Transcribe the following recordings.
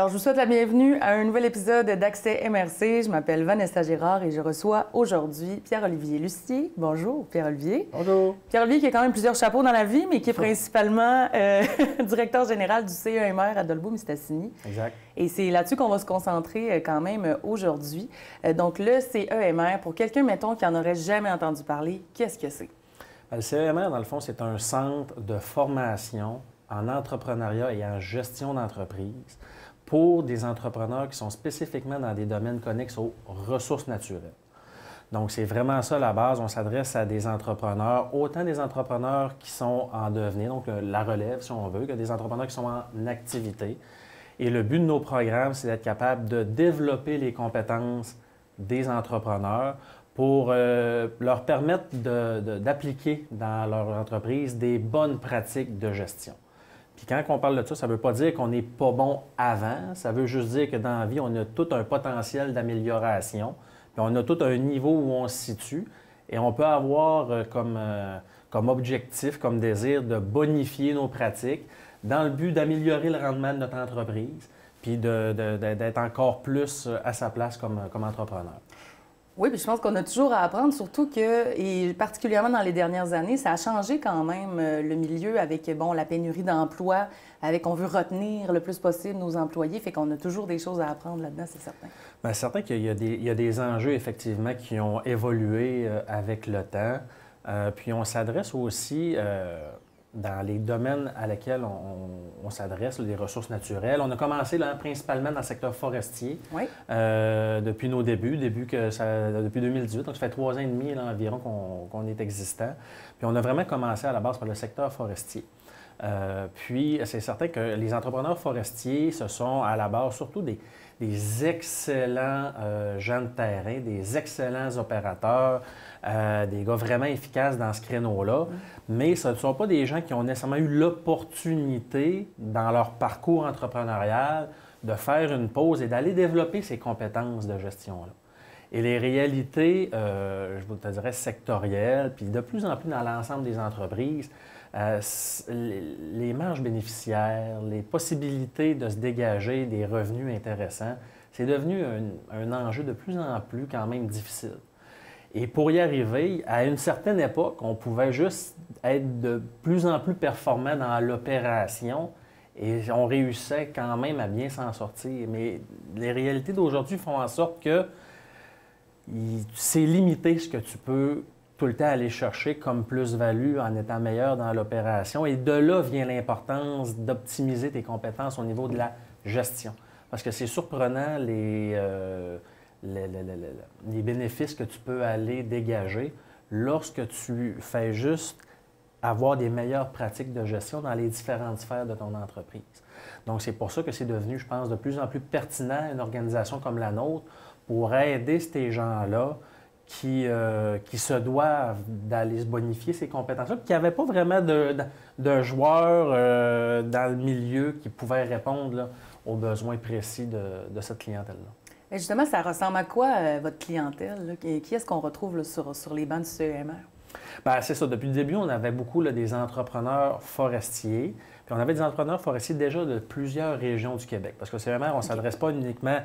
Alors, je vous souhaite la bienvenue à un nouvel épisode d'Accès MRC. Je m'appelle Vanessa Girard et je reçois aujourd'hui Pierre-Olivier Lustier. Bonjour, Pierre-Olivier. Bonjour. Pierre-Olivier qui a quand même plusieurs chapeaux dans la vie, mais qui est principalement directeur général du CEMR à Dolbeau-Mistassini. Exact. Et c'est là-dessus qu'on va se concentrer quand même aujourd'hui. Donc, le CEMR, pour quelqu'un, mettons, qui n'en aurait jamais entendu parler, qu'est-ce que c'est? Le CEMR, dans le fond, c'est un centre de formation en entrepreneuriat et en gestion d'entreprise pour des entrepreneurs qui sont spécifiquement dans des domaines connexes aux ressources naturelles. Donc, c'est vraiment ça la base. On s'adresse à des entrepreneurs, autant des entrepreneurs qui sont en devenir, donc la relève, si on veut, que des entrepreneurs qui sont en activité. Et le but de nos programmes, c'est d'être capable de développer les compétences des entrepreneurs pour leur permettre d'appliquer dans leur entreprise des bonnes pratiques de gestion. Puis quand on parle de ça, ça ne veut pas dire qu'on n'est pas bon avant, ça veut juste dire que dans la vie, on a tout un potentiel d'amélioration, puis on a tout un niveau où on se situe, et on peut avoir comme objectif, comme désir de bonifier nos pratiques dans le but d'améliorer le rendement de notre entreprise, puis d'être encore plus à sa place comme entrepreneur. Oui, puis je pense qu'on a toujours à apprendre, surtout que, et particulièrement dans les dernières années, ça a changé quand même le milieu avec, bon, la pénurie d'emplois, avec on veut retenir le plus possible nos employés, fait qu'on a toujours des choses à apprendre là-dedans, c'est certain. Bien, c'est certain qu'il y a des enjeux, effectivement, qui ont évolué avec le temps. Puis on s'adresse aussi dans les domaines à lesquels on s'adresse, les ressources naturelles. On a commencé là, principalement dans le secteur forestier depuis nos débuts, depuis 2018. Donc, ça fait 3 ans et demi là, environ qu'on est existant. Puis on a vraiment commencé à la base par le secteur forestier. Puis, c'est certain que les entrepreneurs forestiers, ce sont à la base surtout des excellents gens de terrain, des excellents opérateurs, des gars vraiment efficaces dans ce créneau-là. Mais ce ne sont pas des gens qui ont nécessairement eu l'opportunité dans leur parcours entrepreneurial de faire une pause et d'aller développer ces compétences de gestion-là. Et les réalités, je vous dirais, sectorielles, puis de plus en plus dans l'ensemble des entreprises, les marges bénéficiaires, les possibilités de se dégager des revenus intéressants, c'est devenu un enjeu de plus en plus quand même difficile. Et pour y arriver, à une certaine époque, on pouvait juste être de plus en plus performant dans l'opération et on réussissait quand même à bien s'en sortir. Mais les réalités d'aujourd'hui font en sorte que c'est limité ce que tu peux tout le temps aller chercher comme plus-value en étant meilleur dans l'opération. Et de là vient l'importance d'optimiser tes compétences au niveau de la gestion. Parce que c'est surprenant les bénéfices que tu peux aller dégager lorsque tu fais juste avoir des meilleures pratiques de gestion dans les différentes sphères de ton entreprise. Donc, c'est pour ça que c'est devenu, je pense, de plus en plus pertinent une organisation comme la nôtre pour aider ces gens-là qui se doivent d'aller se bonifier ces compétences-là, puis qui n'avaient pas vraiment de joueurs dans le milieu qui pouvaient répondre là, aux besoins précis de cette clientèle-là. Et justement, ça ressemble à quoi, votre clientèle? Là? Qui est-ce qu'on retrouve là, sur les bancs du CEMR? Bien, c'est ça. Depuis le début, on avait beaucoup là, des entrepreneurs forestiers. Puis on avait des entrepreneurs forestiers déjà de plusieurs régions du Québec. Parce que CEMR, on ne s'adresse pas uniquement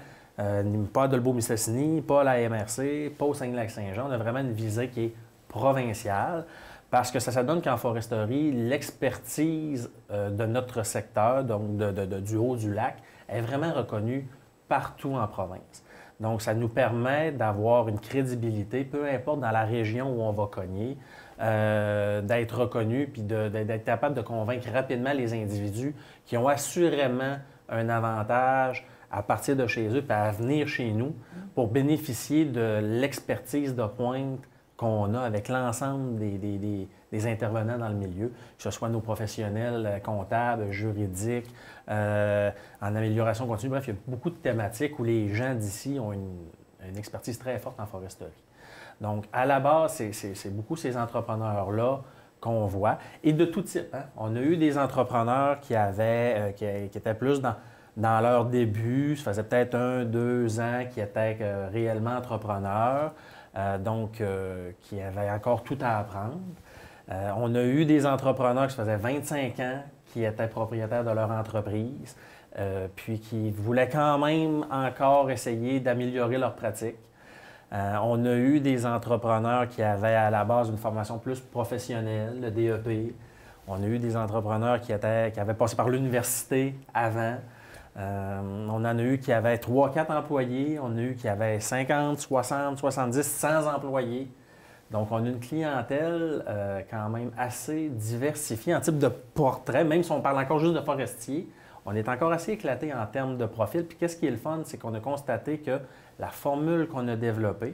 pas à Dolbeau-Mistassini, pas à la MRC, pas au Saguenay-Lac-Saint-Jean. On a vraiment une visée qui est provinciale. Parce que ça donne qu'en foresterie, l'expertise de notre secteur, donc du haut du lac, est vraiment reconnue partout en province. Donc, ça nous permet d'avoir une crédibilité, peu importe dans la région où on va cogner, d'être reconnu puis d'être capable de convaincre rapidement les individus qui ont assurément un avantage à partir de chez eux puis à venir chez nous pour bénéficier de l'expertise de pointe qu'on a avec l'ensemble des intervenants dans le milieu, que ce soit nos professionnels comptables, juridiques, en amélioration continue. Bref, il y a beaucoup de thématiques où les gens d'ici ont une expertise très forte en foresterie. Donc, à la base, c'est beaucoup ces entrepreneurs-là qu'on voit. Et de tout type. Hein? On a eu des entrepreneurs qui étaient plus dans leur début, ça faisait peut-être 1, 2 ans qui étaient réellement entrepreneurs. Qui avaient encore tout à apprendre. On a eu des entrepreneurs qui faisaient 25 ans qui étaient propriétaires de leur entreprise. puis qui voulaient quand même encore essayer d'améliorer leur pratique. On a eu des entrepreneurs qui avaient à la base une formation plus professionnelle, le DEP. On a eu des entrepreneurs qui avaient passé par l'université avant. On en a eu qui avaient 3-4 employés. On a eu qui avaient 50, 60, 70, 100 employés. Donc, on a une clientèle quand même assez diversifiée en type de portrait. Même si on parle encore juste de forestier, on est encore assez éclaté en termes de profil. Puis, qu'est-ce qui est le fun, c'est qu'on a constaté que la formule qu'on a développée,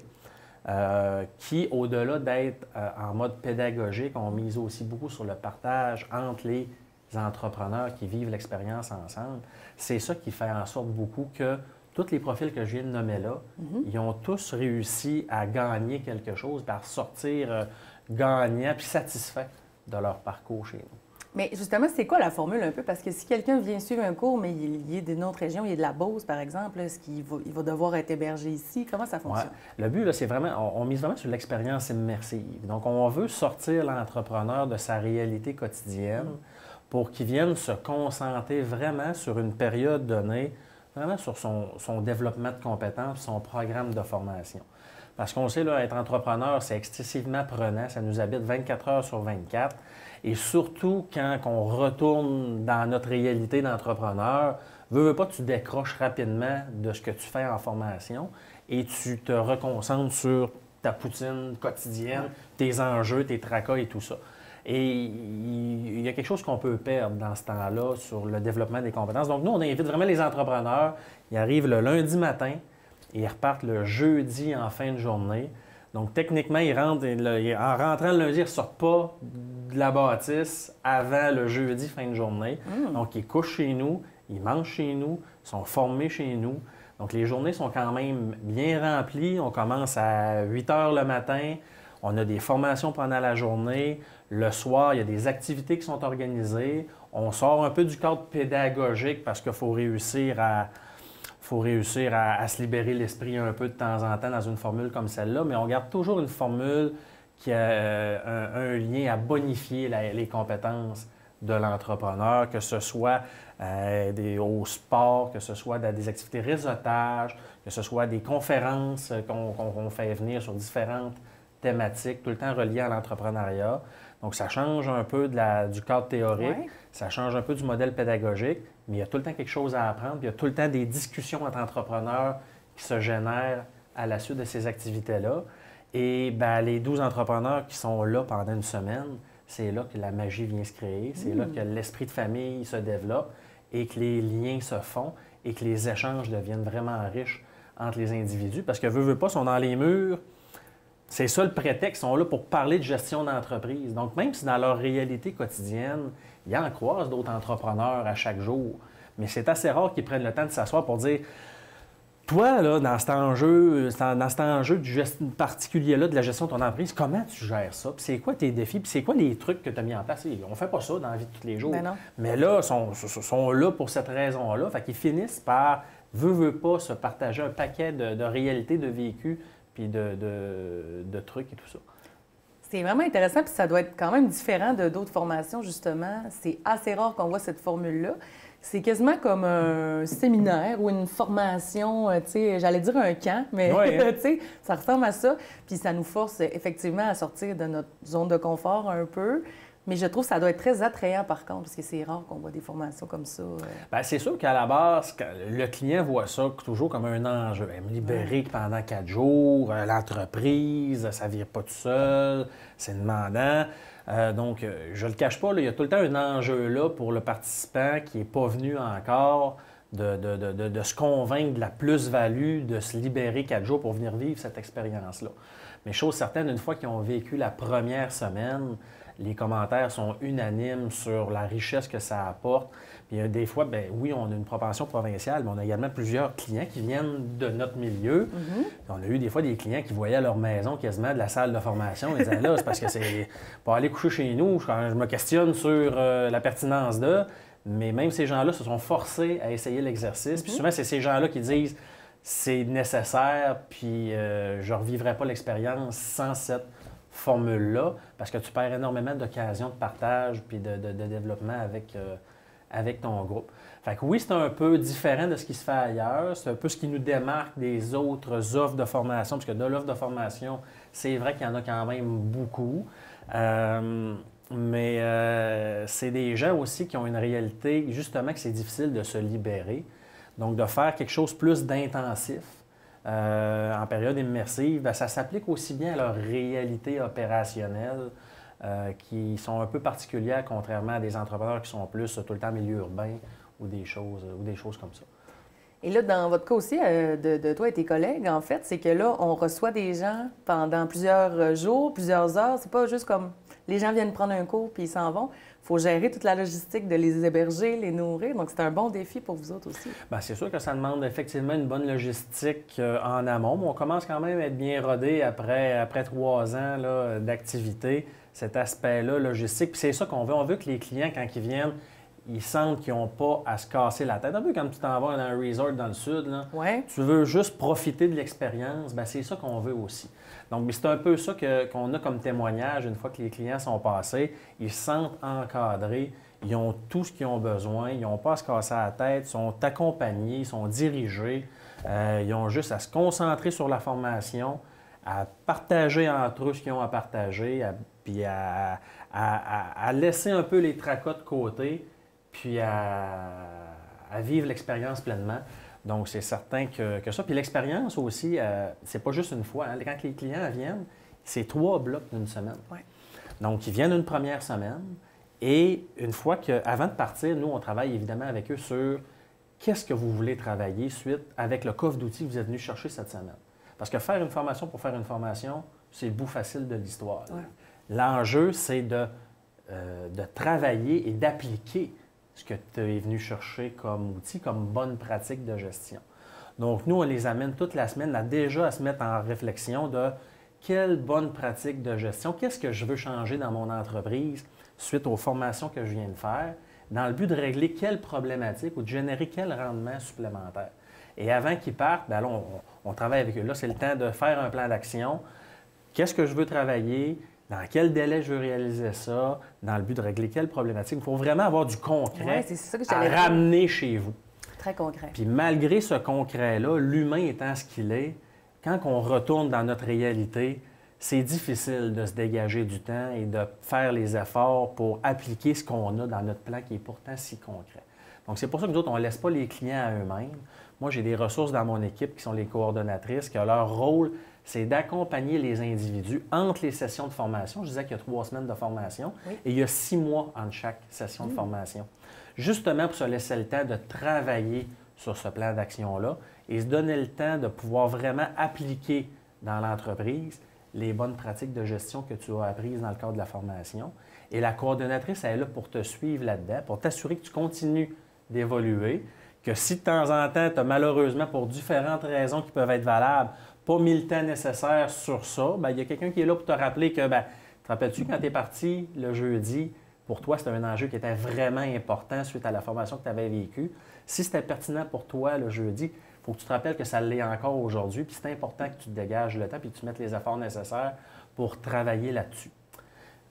qui, au-delà d'être en mode pédagogique, on mise aussi beaucoup sur le partage entre les entrepreneurs qui vivent l'expérience ensemble. C'est ça qui fait en sorte beaucoup que tous les profils que je viens de nommer là, ils ont tous réussi à gagner quelque chose, à sortir gagnants puis satisfaits de leur parcours chez nous. Mais justement, c'est quoi la formule un peu? Parce que si quelqu'un vient suivre un cours, mais il est d'une autre région, il est de la Beauce, par exemple, est-ce qu'il va devoir être hébergé ici? Comment ça fonctionne? Ouais. Le but, là, c'est vraiment, on mise vraiment sur l'expérience immersive. Donc, on veut sortir l'entrepreneur de sa réalité quotidienne pour qu'il vienne se concentrer vraiment sur une période donnée, vraiment sur son développement de compétences, son programme de formation. Parce qu'on sait, là, être entrepreneur, c'est excessivement prenant. Ça nous habite 24 heures sur 24. Et surtout, quand on retourne dans notre réalité d'entrepreneur, veux pas, tu décroches rapidement de ce que tu fais en formation et tu te reconcentres sur ta poutine quotidienne, tes enjeux, tes tracas et tout ça. Et il y a quelque chose qu'on peut perdre dans ce temps-là sur le développement des compétences. Donc, nous, on invite vraiment les entrepreneurs. Ils arrivent le lundi matin et ils repartent le jeudi en fin de journée. Donc, techniquement, ils rentrent, en rentrant le lundi, ils ne sortent pas de la bâtisse avant le jeudi fin de journée. Donc, ils couchent chez nous, ils mangent chez nous, ils sont formés chez nous. Donc, les journées sont quand même bien remplies. On commence à 8 heures le matin. On a des formations pendant la journée. Le soir, il y a des activités qui sont organisées. On sort un peu du cadre pédagogique parce qu'il faut réussir à se libérer l'esprit un peu de temps en temps dans une formule comme celle-là, mais on garde toujours une formule qui a un lien à bonifier les compétences de l'entrepreneur, que ce soit au sport, que ce soit des activités réseautage, que ce soit des conférences qu'on fait venir sur différentes thématiques, tout le temps reliées à l'entrepreneuriat. Donc, ça change un peu du cadre théorique, ça change un peu du modèle pédagogique, mais il y a tout le temps quelque chose à apprendre, puis il y a tout le temps des discussions entre entrepreneurs qui se génèrent à la suite de ces activités-là. Et bien, les 12 entrepreneurs qui sont là pendant une semaine, c'est là que la magie vient se créer, c'est là que l'esprit de famille se développe et que les liens se font et que les échanges deviennent vraiment riches entre les individus. Parce que veut pas, sont dans les murs. C'est ça le prétexte, ils sont là pour parler de gestion d'entreprise. Donc, même si dans leur réalité quotidienne, ils en croisent d'autres entrepreneurs à chaque jour, mais c'est assez rare qu'ils prennent le temps de s'asseoir pour dire « Toi, là, dans cet enjeu particulier-là de la gestion de ton entreprise, comment tu gères ça? Puis c'est quoi tes défis? Puis c'est quoi les trucs que tu as mis en place? » On ne fait pas ça dans la vie de tous les jours. Ben non. Mais là, ils sont là pour cette raison-là. Fait qu'ils finissent par, veut pas, se partager un paquet de réalités, de vécus, puis de trucs et tout ça. C'est vraiment intéressant, puis ça doit être quand même différent de d'autres formations, justement. C'est assez rare qu'on voit cette formule-là. C'est quasiment comme un séminaire ou une formation, tu sais, j'allais dire un camp, mais tu sais, ça ressemble à ça. Puis ça nous force effectivement à sortir de notre zone de confort un peu. Mais je trouve que ça doit être très attrayant, par contre, parce que c'est rare qu'on voit des formations comme ça. Bien, c'est sûr qu'à la base, le client voit ça toujours comme un enjeu. Me libérer pendant 4 jours, l'entreprise, ça ne vire pas tout seul, c'est demandant. Donc, je ne le cache pas, là, il y a tout le temps un enjeu là pour le participant qui n'est pas venu encore de se convaincre de la plus-value, de se libérer 4 jours pour venir vivre cette expérience-là. Mais chose certaine, une fois qu'ils ont vécu la première semaine, les commentaires sont unanimes sur la richesse que ça apporte. Puis des fois, bien oui, on a une propension provinciale, mais on a également plusieurs clients qui viennent de notre milieu. On a eu des fois des clients qui voyaient leur maison quasiment de la salle de formation. Ils disaient là, c'est parce que c'est pour aller coucher chez nous, je me questionne sur la pertinence de. Mais même ces gens-là se sont forcés à essayer l'exercice. Puis souvent, c'est ces gens-là qui disent c'est nécessaire, puis je ne revivrai pas l'expérience sans cette formule-là, parce que tu perds énormément d'occasions de partage puis de développement avec ton groupe. Fait que oui, c'est un peu différent de ce qui se fait ailleurs. C'est un peu ce qui nous démarque des autres offres de formation, parce que de l'offre de formation, c'est vrai qu'il y en a quand même beaucoup. Mais c'est des gens aussi qui ont une réalité, justement, que c'est difficile de se libérer. Donc, de faire quelque chose plus d'intensif en période immersive, bien, ça s'applique aussi bien à leur réalité opérationnelle qui sont un peu particulières, contrairement à des entrepreneurs qui sont plus tout le temps en milieu urbain ou des choses comme ça. Et là, dans votre cas aussi, de toi et tes collègues, en fait, c'est que là, on reçoit des gens pendant plusieurs jours, plusieurs heures. C'est pas juste comme les gens viennent prendre un cours puis ils s'en vont. Il faut gérer toute la logistique de les héberger, les nourrir. Donc, c'est un bon défi pour vous autres aussi. Bien, c'est sûr que ça demande effectivement une bonne logistique en amont. Mais on commence quand même à être bien rodé après 3 ans d'activité, cet aspect-là logistique. Puis c'est ça qu'on veut. On veut que les clients, quand ils viennent, ils sentent qu'ils n'ont pas à se casser la tête. Un peu comme tu t'en vas dans un resort dans le sud, là, tu veux juste profiter de l'expérience, bien, c'est ça qu'on veut aussi. Donc, c'est un peu ça qu'on a comme témoignage une fois que les clients sont passés. Ils se sentent encadrés, ils ont tout ce qu'ils ont besoin, ils n'ont pas à se casser la tête, ils sont accompagnés, ils sont dirigés, ils ont juste à se concentrer sur la formation, à partager entre eux ce qu'ils ont à partager, puis à laisser un peu les tracas de côté, puis à vivre l'expérience pleinement. Donc, c'est certain que ça. Puis l'expérience aussi, c'est pas juste une fois. Hein. Quand les clients viennent, c'est 3 blocs d'une semaine. Ouais. Donc, ils viennent une première semaine et une fois qu'avant de partir, nous, on travaille évidemment avec eux sur qu'est-ce que vous voulez travailler suite avec le coffre d'outils que vous êtes venu chercher cette semaine. Parce que faire une formation pour faire une formation, c'est le bout facile de l'histoire. Ouais. L'enjeu, c'est de travailler et d'appliquer ce que tu es venu chercher comme outil, comme bonne pratique de gestion. Donc, nous, on les amène toute la semaine déjà à se mettre en réflexion de quelle bonne pratique de gestion, qu'est-ce que je veux changer dans mon entreprise suite aux formations que je viens de faire, dans le but de régler quelle problématique ou de générer quel rendement supplémentaire. Et avant qu'ils partent, bien là, on travaille avec eux. Là, c'est le temps de faire un plan d'action. Qu'est-ce que je veux travailler? Dans quel délai je veux réaliser ça, dans le but de régler quelle problématique. Il faut vraiment avoir du concret à ramener chez vous. Très concret. Puis malgré ce concret-là, l'humain étant ce qu'il est, quand on retourne dans notre réalité, c'est difficile de se dégager du temps et de faire les efforts pour appliquer ce qu'on a dans notre plan qui est pourtant si concret. Donc, c'est pour ça que nous autres, on ne laisse pas les clients à eux-mêmes. Moi, j'ai des ressources dans mon équipe qui sont les coordonnatrices, que leur rôle, c'est d'accompagner les individus entre les sessions de formation. Je disais qu'il y a 3 semaines de formation et il y a 6 mois entre chaque session de formation. Justement pour se laisser le temps de travailler sur ce plan d'action-là et se donner le temps de pouvoir vraiment appliquer dans l'entreprise les bonnes pratiques de gestion que tu as apprises dans le cadre de la formation. Et la coordonnatrice, elle est là pour te suivre là-dedans, pour t'assurer que tu continues d'évoluer, que si de temps en temps, tu as malheureusement, pour différentes raisons qui peuvent être valables, pas mis le temps nécessaire sur ça, bien, il y a quelqu'un qui est là pour te rappeler que, bien, te rappelles-tu quand tu es parti le jeudi, pour toi, c'était un enjeu qui était vraiment important suite à la formation que tu avais vécue. Si c'était pertinent pour toi le jeudi, il faut que tu te rappelles que ça l'est encore aujourd'hui, puis c'est important que tu te dégages le temps puis que tu mettes les efforts nécessaires pour travailler là-dessus.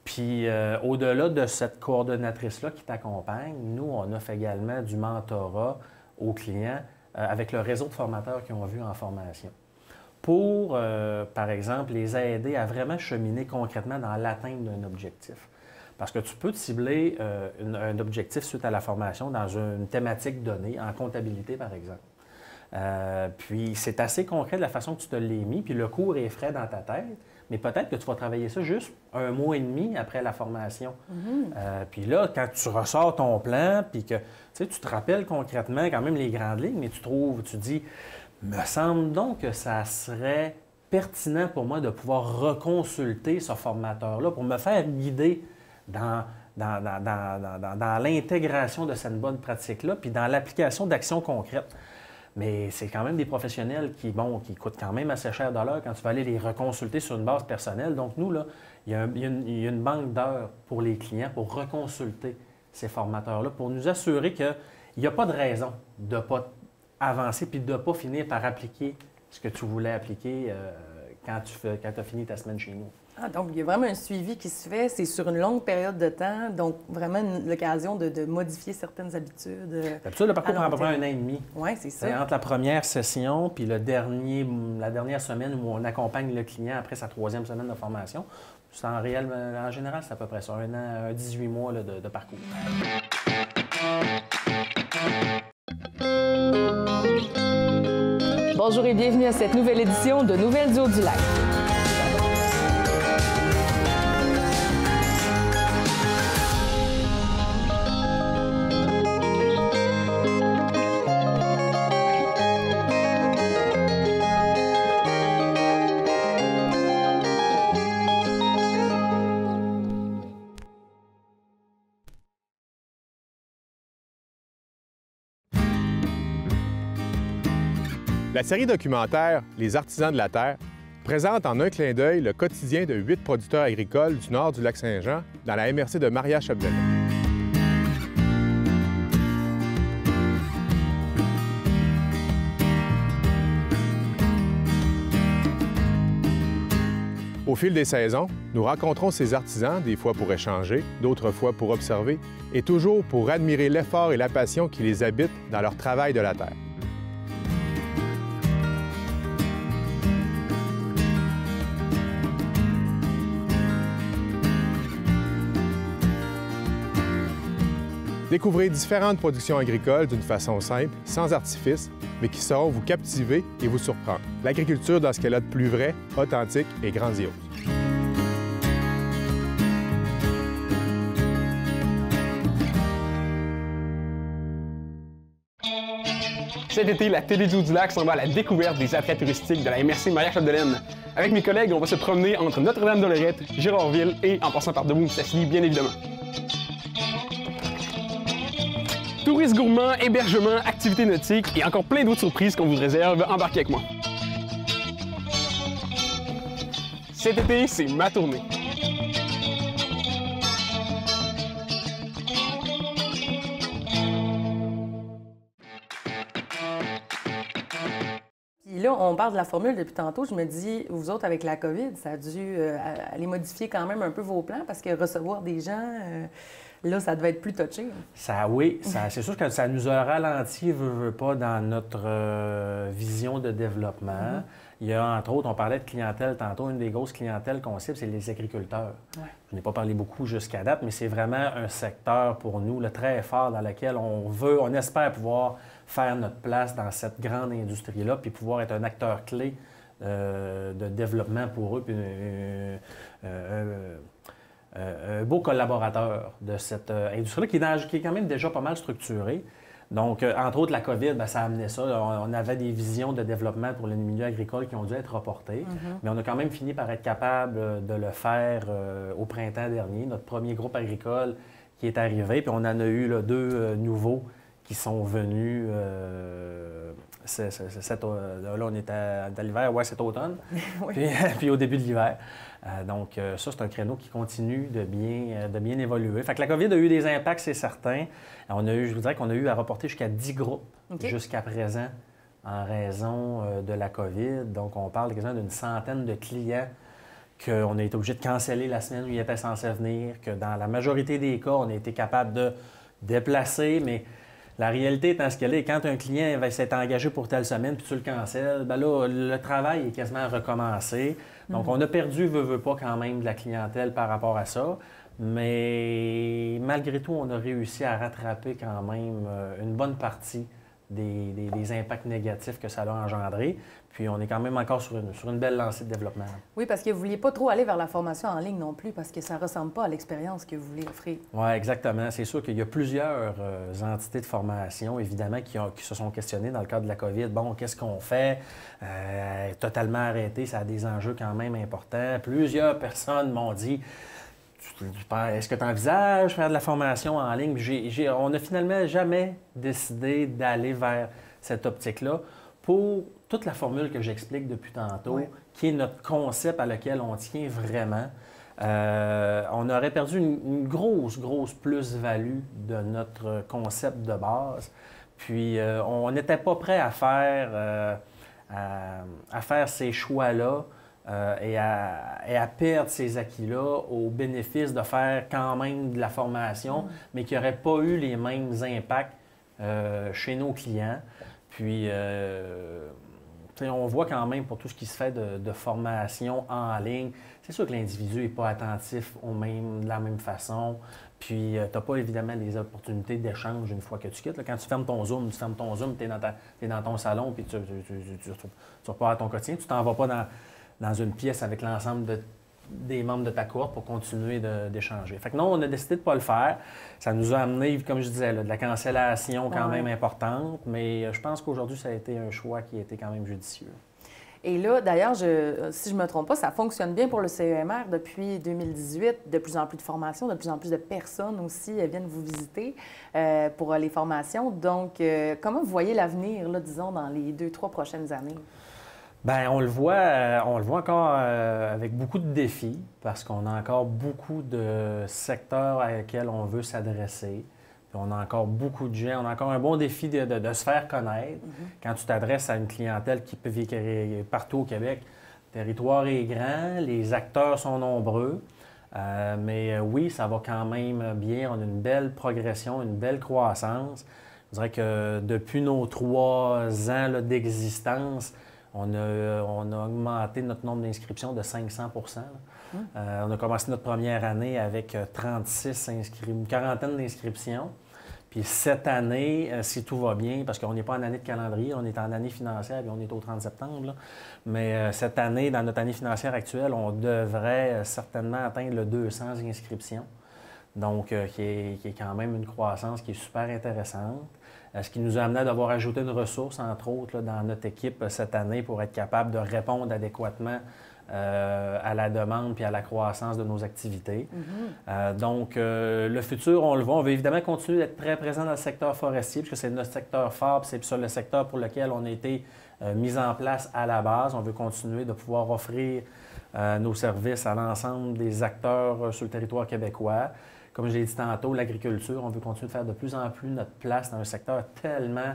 Puis, au-delà de cette coordonnatrice-là qui t'accompagne, nous, on offre également du mentorat aux clients avec le réseau de formateurs qu'ils ont vu en formation pour, par exemple, les aider à vraiment cheminer concrètement dans l'atteinte d'un objectif. Parce que tu peux te cibler un objectif suite à la formation dans une thématique donnée, en comptabilité, par exemple. Puis, c'est assez concret de la façon que tu te l'es mis, puis le cours est frais dans ta tête, mais peut-être que tu vas travailler ça juste 1 mois et demi après la formation. Puis là, quand tu ressors ton plan, puis que tu te rappelles concrètement quand même les grandes lignes, mais tu dis, me semble donc que ça serait pertinent pour moi de pouvoir reconsulter ce formateur-là pour me faire guider dans l'intégration de cette bonne pratique-là, puis dans l'application d'actions concrètes. Mais c'est quand même des professionnels qui coûtent quand même assez cher de l'heure quand tu vas aller les reconsulter sur une base personnelle. Donc, nous, là, il y a une banque d'heures pour les clients pour reconsulter ces formateurs-là, pour nous assurer qu'il n'y a pas de raison de ne pas avancer puis de ne pas finir par appliquer ce que tu voulais appliquer quand tu as fini ta semaine chez nous. Ah, donc, il y a vraiment un suivi qui se fait. C'est sur une longue période de temps, donc vraiment l'occasion de modifier certaines habitudes. D'habitude, le parcours prend à peu près 1 an et demi. Oui, c'est ça. C'est entre la première session puis la dernière semaine où on accompagne le client après sa 3e semaine de formation. En général, c'est à peu près ça, 1 an, 18 mois là, de parcours. Bonjour et bienvenue à cette nouvelle édition de Nouvelles du Haut-du-Lac. La série documentaire « Les artisans de la terre » présente en un clin d'œil le quotidien de 8 producteurs agricoles du nord du lac Saint-Jean dans la MRC de Maria-Chapdelaine. Au fil des saisons, nous rencontrons ces artisans, des fois pour échanger, d'autres fois pour observer, et toujours pour admirer l'effort et la passion qui les habitent dans leur travail de la terre. Découvrez différentes productions agricoles d'une façon simple, sans artifice, mais qui sauront vous captiver et vous surprendre. L'agriculture dans ce qu'elle a de plus vrai, authentique et grandiose. Cet été, la télé du Haut-du-Lac s'en va à la découverte des attraits touristiques de la MRC Maria-Chapdelaine. Avec mes collègues, on va se promener entre Notre-Dame-de-Lorette, Girardville et en passant par Debout-Mistassini, bien évidemment. Touristes gourmands, hébergements, activités nautiques et encore plein d'autres surprises qu'on vous réserve. Embarquez avec moi. Cet été, c'est ma tournée. Puis là, on parle de la formule depuis tantôt. Je me dis, vous autres, avec la COVID, ça a dû aller modifier quand même un peu vos plans parce que recevoir des gens, là, ça devait être plus touché. Oui, c'est sûr que ça nous a ralenti, veut pas, dans notre vision de développement. Il y a, entre autres, on parlait de clientèle tantôt. Une des grosses clientèles qu'on cible, c'est les agriculteurs. Ouais. Je n'ai pas parlé beaucoup jusqu'à date, mais c'est vraiment un secteur pour nous là, très fort dans lequel on espère pouvoir faire notre place dans cette grande industrie-là, puis pouvoir être un acteur clé de développement pour eux, puis un beau collaborateur de cette industrie-là qui est quand même déjà pas mal structurée. Donc, entre autres, la COVID, bien, ça a amené ça. On avait des visions de développement pour le milieu agricole qui ont dû être reportées, mais on a quand même fini par être capable de le faire au printemps dernier. Notre premier groupe agricole qui est arrivé, puis on en a eu là, 2 nouveaux qui sont venus. Là, on est à l'hiver, cet automne, oui. puis au début de l'hiver. Donc, ça, c'est un créneau qui continue de bien évoluer. Fait que la COVID a eu des impacts, c'est certain. Je vous dirais qu'on a eu à reporter jusqu'à 10 groupes jusqu'à présent en raison de la COVID. Donc, on parle quasiment d'une centaine de clients qu'on a été obligé de canceller la semaine où ils étaient censés venir, que dans la majorité des cas, on a été capable de déplacer, mais la réalité étant ce qu'elle est, quand un client s'est engagé pour telle semaine puis tu le cancelles, bien là, le travail est quasiment recommencé. Donc, on a perdu, veut pas, quand même de la clientèle par rapport à ça. Mais malgré tout, on a réussi à rattraper quand même une bonne partie des impacts négatifs que ça a engendré. Puis on est quand même encore sur une belle lancée de développement. Oui, parce que vous ne vouliez pas trop aller vers la formation en ligne non plus, parce que ça ne ressemble pas à l'expérience que vous voulez offrir. Oui, exactement. C'est sûr qu'il y a plusieurs entités de formation, évidemment, qui se sont questionnées dans le cadre de la COVID. Bon, qu'est-ce qu'on fait? Totalement arrêté, ça a des enjeux quand même importants. Plusieurs personnes m'ont dit... Est-ce que tu envisages faire de la formation en ligne? On n'a finalement jamais décidé d'aller vers cette optique-là pour toute la formule que j'explique depuis tantôt, qui est notre concept à lequel on tient vraiment. On aurait perdu une grosse plus-value de notre concept de base. Puis, on n'était pas prêt à faire ces choix-là et à perdre ces acquis-là au bénéfice de faire quand même de la formation, mais qui n'aurait pas eu les mêmes impacts chez nos clients. Puis, on voit quand même pour tout ce qui se fait de formation en ligne, c'est sûr que l'individu n'est pas attentif de la même façon. Puis, tu n'as pas évidemment les opportunités d'échange une fois que tu quittes. Là, quand tu fermes ton Zoom, tu es dans ton salon, puis tu repars à ton quotidien. Tu t'en vas pas dans une pièce avec l'ensemble des membres de ta cohorte pour continuer d'échanger. Fait que non, on a décidé de ne pas le faire. Ça nous a amené, comme je disais, là, de la cancellation quand même importante, mais je pense qu'aujourd'hui, ça a été un choix qui a été quand même judicieux. Et là, d'ailleurs, si je ne me trompe pas, ça fonctionne bien pour le CEMR depuis 2018. De plus en plus de formations, de plus en plus de personnes aussi viennent vous visiter pour les formations. Donc, comment vous voyez l'avenir, là, disons, dans les 2-3 prochaines années? Bien, on le voit encore avec beaucoup de défis parce qu'on a encore beaucoup de secteurs à lesquels on veut s'adresser. Puis on a encore beaucoup de gens, on a encore un bon défi de se faire connaître. Quand tu t'adresses à une clientèle qui peut vivre partout au Québec, le territoire est grand, les acteurs sont nombreux. Mais oui, ça va quand même bien. On a une belle progression, une belle croissance. Je dirais que depuis nos 3 ans d'existence, on a augmenté notre nombre d'inscriptions de 500 On a commencé notre première année avec 36 inscrits, une quarantaine d'inscriptions. Puis cette année, si tout va bien, parce qu'on n'est pas en année de calendrier, on est en année financière et on est au 30 septembre. Là. Mais cette année, dans notre année financière actuelle, on devrait certainement atteindre le 200 inscriptions. Donc, qui est quand même une croissance qui est super intéressante. Ce qui nous a amené à devoir ajouter une ressource, entre autres, là, dans notre équipe cette année pour être capable de répondre adéquatement à la demande puis à la croissance de nos activités. Donc, le futur, on le voit. On veut évidemment continuer d'être très présent dans le secteur forestier, puisque c'est notre secteur fort, puis c'est le secteur pour lequel on a été mis en place à la base. On veut continuer de pouvoir offrir nos services à l'ensemble des acteurs sur le territoire québécois. Comme je l'ai dit tantôt, l'agriculture, on veut continuer de faire de plus en plus notre place dans un secteur tellement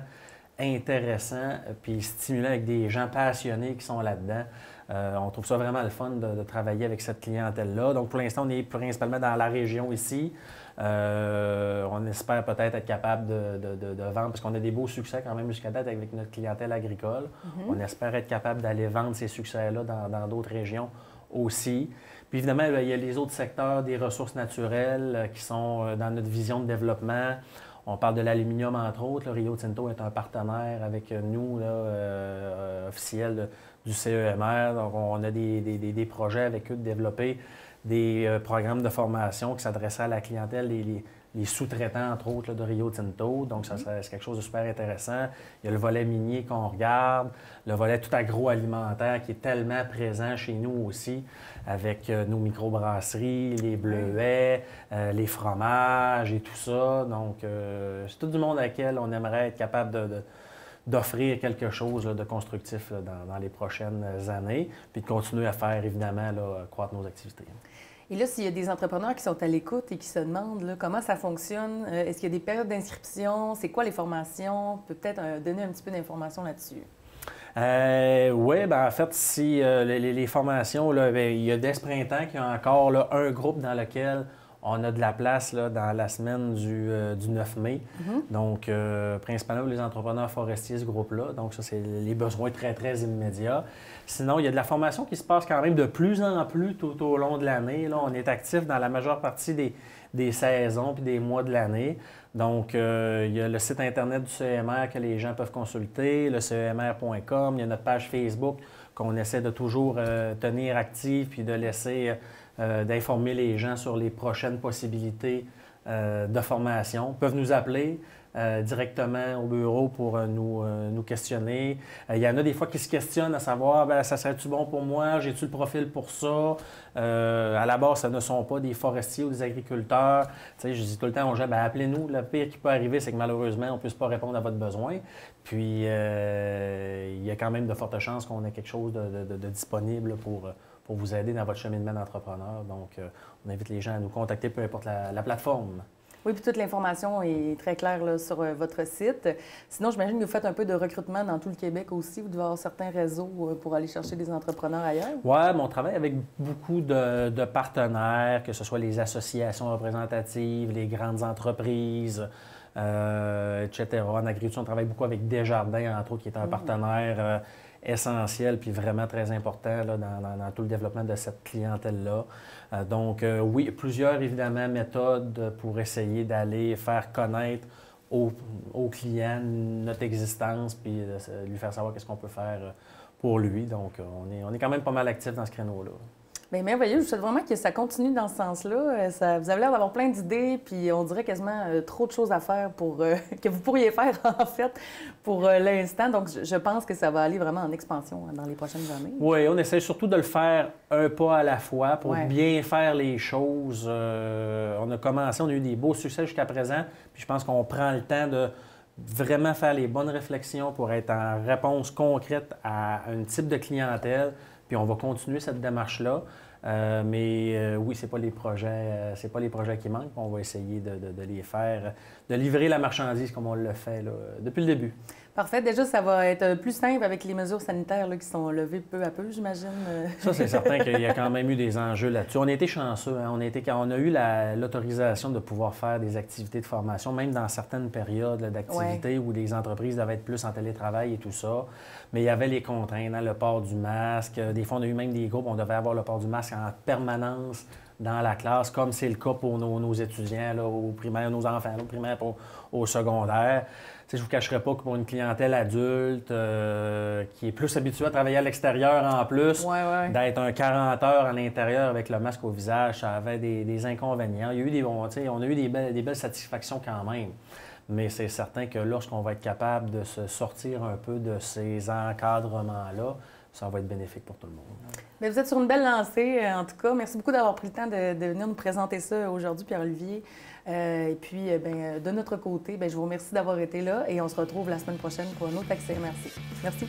intéressant puis stimulant avec des gens passionnés qui sont là-dedans. On trouve ça vraiment le fun de travailler avec cette clientèle-là. Donc, pour l'instant, on est principalement dans la région ici. On espère peut-être être capable de vendre, parce qu'on a des beaux succès quand même jusqu'à date avec notre clientèle agricole. On espère être capable d'aller vendre ces succès-là dans d'autres régions aussi. Puis évidemment, il y a les autres secteurs des ressources naturelles qui sont dans notre vision de développement. On parle de l'aluminium, entre autres. Rio Tinto est un partenaire avec nous, officiel du CEMR. Donc, on a des projets avec eux de développer des programmes de formation qui s'adresseraient à la clientèle, les sous-traitants, entre autres, de Rio Tinto. Donc, c'est quelque chose de super intéressant. Il y a le volet minier qu'on regarde, le volet tout agroalimentaire qui est tellement présent chez nous aussi, avec nos microbrasseries, les bleuets, les fromages et tout ça. Donc, c'est tout du monde à laquelle on aimerait être capable d'offrir quelque chose de constructif dans les prochaines années, puis de continuer à faire, évidemment, croître nos activités. Et là, s'il y a des entrepreneurs qui sont à l'écoute et qui se demandent là, comment ça fonctionne, est-ce qu'il y a des périodes d'inscription, c'est quoi les formations? Peut-être donner un petit peu d'informations là-dessus. Oui, en fait, si les formations, là, il y a Des Printemps qui a encore là, un groupe dans lequel on a de la place là, dans la semaine du 9 mai. Donc, principalement les entrepreneurs forestiers, ce groupe-là. Donc, ça, c'est les besoins très, très immédiats. Sinon, il y a de la formation qui se passe quand même de plus en plus tout au long de l'année. Là, on est actif dans la majeure partie des saisons puis des mois de l'année. Donc, il y a le site Internet du CEMR que les gens peuvent consulter, le cemr.com. Il y a notre page Facebook qu'on essaie de toujours tenir active puis de laisser... d'informer les gens sur les prochaines possibilités de formation. Ils peuvent nous appeler directement au bureau pour nous questionner. Il y en a des fois qui se questionnent à savoir, ça serait-tu bon pour moi? J'ai-tu le profil pour ça? À la base, ce ne sont pas des forestiers ou des agriculteurs. Tu sais, je dis tout le temps aux gens, appelez-nous. Le pire qui peut arriver, c'est que malheureusement, on ne puisse pas répondre à votre besoin. Puis, il y a quand même de fortes chances qu'on ait quelque chose de disponible pour vous aider dans votre cheminement d'entrepreneur. Donc, on invite les gens à nous contacter, peu importe la plateforme. Oui, puis toute l'information est très claire là, sur votre site. Sinon, j'imagine que vous faites un peu de recrutement dans tout le Québec aussi. Vous devez avoir certains réseaux pour aller chercher des entrepreneurs ailleurs. Oui, mais on travaille avec beaucoup de partenaires, que ce soit les associations représentatives, les grandes entreprises, etc. En agriculture, on travaille beaucoup avec Desjardins, entre autres, qui est un partenaire essentiel puis vraiment très important là, dans tout le développement de cette clientèle-là. Donc, oui, plusieurs, évidemment, méthodes pour essayer d'aller faire connaître aux clients notre existence puis lui faire savoir qu'est-ce qu'on peut faire pour lui. Donc, on est quand même pas mal actifs dans ce créneau-là. Bien, merveilleux. Je souhaite vraiment que ça continue dans ce sens-là. Vous avez l'air d'avoir plein d'idées, puis on dirait quasiment trop de choses à faire pour que vous pourriez faire, en fait, pour l'instant. Donc, je pense que ça va aller vraiment en expansion dans les prochaines années. Oui, on essaie surtout de le faire un pas à la fois pour bien faire les choses. On a commencé, on a eu des beaux succès jusqu'à présent, puis je pense qu'on prend le temps de vraiment faire les bonnes réflexions pour être en réponse concrète à un type de clientèle. Puis on va continuer cette démarche-là. Oui, ce n'est pas les projets qui manquent. On va essayer de les faire, de livrer la marchandise comme on le fait là, depuis le début. Parfait. Déjà, ça va être plus simple avec les mesures sanitaires là, qui sont levées peu à peu, j'imagine. Ça, c'est certain qu'il y a quand même eu des enjeux là-dessus. On a été chanceux. Hein? On a eu l'autorisation de pouvoir faire des activités de formation, même dans certaines périodes d'activité où les entreprises devaient être plus en télétravail et tout ça. Mais il y avait les contraintes, hein? Le port du masque. Des fois, on a eu même des groupes où on devait avoir le port du masque en permanence dans la classe, comme c'est le cas pour nos étudiants là, au primaire, nos enfants là, au primaire, au secondaire. Je ne vous cacherai pas que pour une clientèle adulte qui est plus habituée à travailler à l'extérieur en plus, d'être un 40 heures à l'intérieur avec le masque au visage, ça avait des inconvénients. Il y a eu on a eu des belles satisfactions quand même. Mais c'est certain que lorsqu'on va être capable de se sortir un peu de ces encadrements-là, ça va être bénéfique pour tout le monde. Bien, vous êtes sur une belle lancée, en tout cas. Merci beaucoup d'avoir pris le temps de venir nous présenter ça aujourd'hui, Pierre-Olivier. Et puis, de notre côté, je vous remercie d'avoir été là et on se retrouve la semaine prochaine pour un autre accès. Merci. Merci.